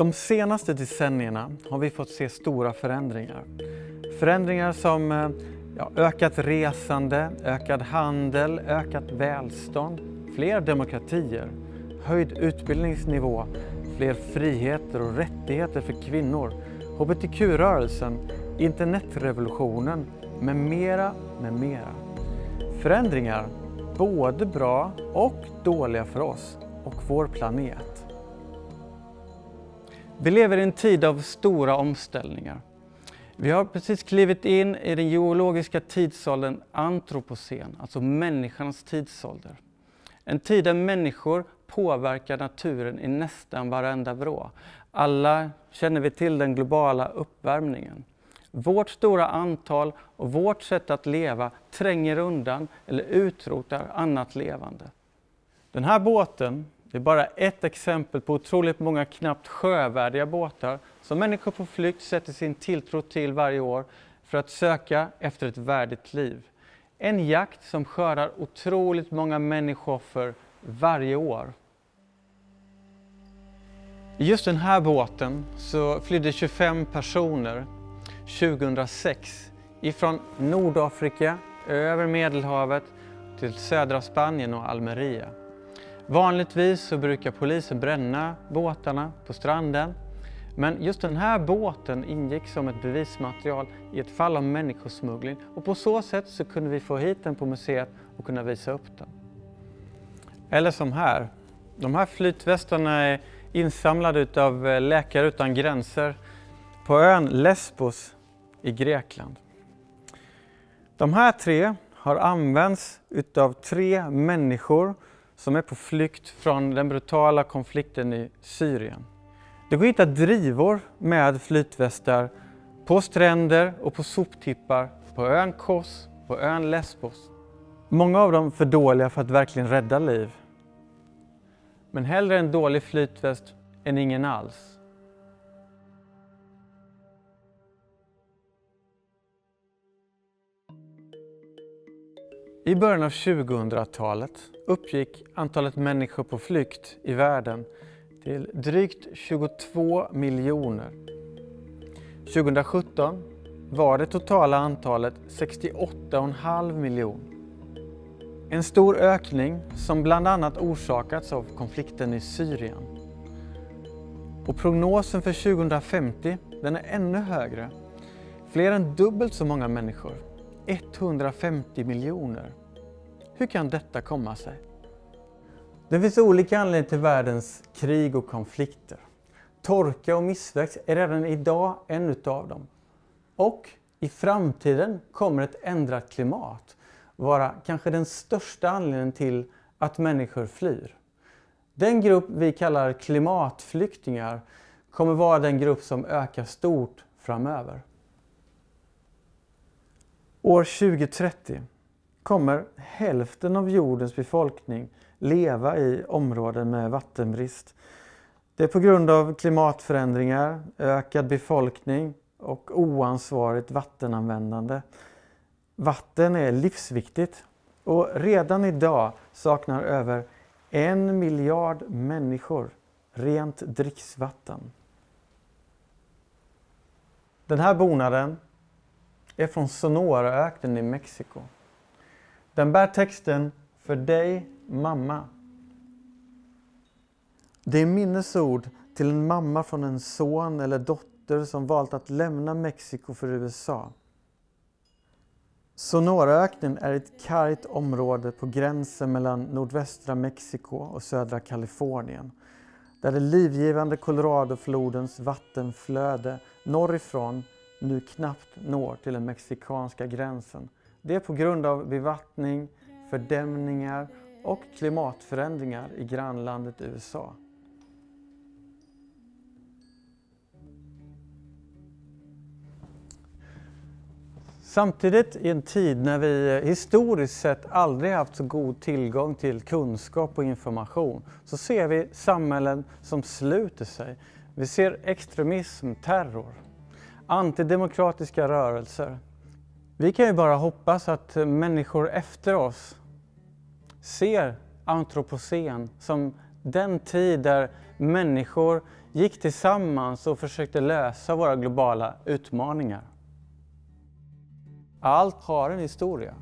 De senaste decennierna har vi fått se stora förändringar. Förändringar som ökat resande, ökad handel, ökat välstånd, fler demokratier, höjd utbildningsnivå, fler friheter och rättigheter för kvinnor, hbtq-rörelsen, internetrevolutionen med mera, med mera. Förändringar både bra och dåliga för oss och vår planet. Vi lever i en tid av stora omställningar. Vi har precis klivit in i den geologiska tidsåldern antropocen, alltså människans tidsålder. En tid där människor påverkar naturen i nästan varenda vrå. Alla känner vi till den globala uppvärmningen. Vårt stora antal och vårt sätt att leva tränger undan eller utrotar annat levande. Den här båten är bara ett exempel på otroligt många knappt sjövärdiga båtar som människor på flykt sätter sin tilltro till varje år för att söka efter ett värdigt liv. En jakt som skördar otroligt många människooffer varje år. I just den här båten så flydde 25 personer 2006 ifrån Nordafrika över Medelhavet till södra Spanien och Almeria. Vanligtvis så brukar polisen bränna båtarna på stranden, men just den här båten ingick som ett bevismaterial i ett fall av människosmuggling och på så sätt så kunde vi få hit den på museet och kunna visa upp den. Eller som här, de här flytvästarna är insamlade av Läkare utan gränser på ön Lesbos i Grekland. De här tre har använts av 3 människor som är på flykt från den brutala konflikten i Syrien. Det går att hitta drivor med flytvästar på stränder och på soptippar på ön Kos, på ön Lesbos. Många av dem för dåliga för att verkligen rädda liv. Men hellre en dålig flytväst än ingen alls. I början av 2000-talet uppgick antalet människor på flykt i världen till drygt 22 miljoner. 2017 var det totala antalet 68,5 miljoner. En stor ökning som bland annat orsakats av konflikten i Syrien. Och prognosen för 2050 den är ännu högre. Fler än dubbelt så många människor. 150 miljoner. Hur kan detta komma sig? Det finns olika anledningar till världens krig och konflikter. Torka och missväxt är redan idag en utav dem. Och i framtiden kommer ett ändrat klimat vara kanske den största anledningen till att människor flyr. Den grupp vi kallar klimatflyktingar kommer vara den grupp som ökar stort framöver. År 2030 kommer hälften av jordens befolkning leva i områden med vattenbrist. Det är på grund av klimatförändringar, ökad befolkning och oansvarigt vattenanvändande. Vatten är livsviktigt och redan idag saknar över 1 miljard människor rent dricksvatten. Den här bonaden är från Sonoraöknen i Mexiko. Den bär texten "För dig, mamma". Det är minnesord till en mamma från en son eller dotter som valt att lämna Mexiko för USA. Sonoraöknen är ett kargt område på gränsen mellan nordvästra Mexiko och södra Kalifornien, där det livgivande Coloradoflodens vattenflöde norrifrån nu knappt når till den mexikanska gränsen. Det är på grund av bevattning, fördämningar och klimatförändringar i grannlandet USA. Samtidigt i en tid när vi historiskt sett aldrig haft så god tillgång till kunskap och information så ser vi samhällen som sluter sig. Vi ser extremism, terror, antidemokratiska rörelser. Vi kan ju bara hoppas att människor efter oss ser antropocen som den tid där människor gick tillsammans och försökte lösa våra globala utmaningar. Allt har en historia.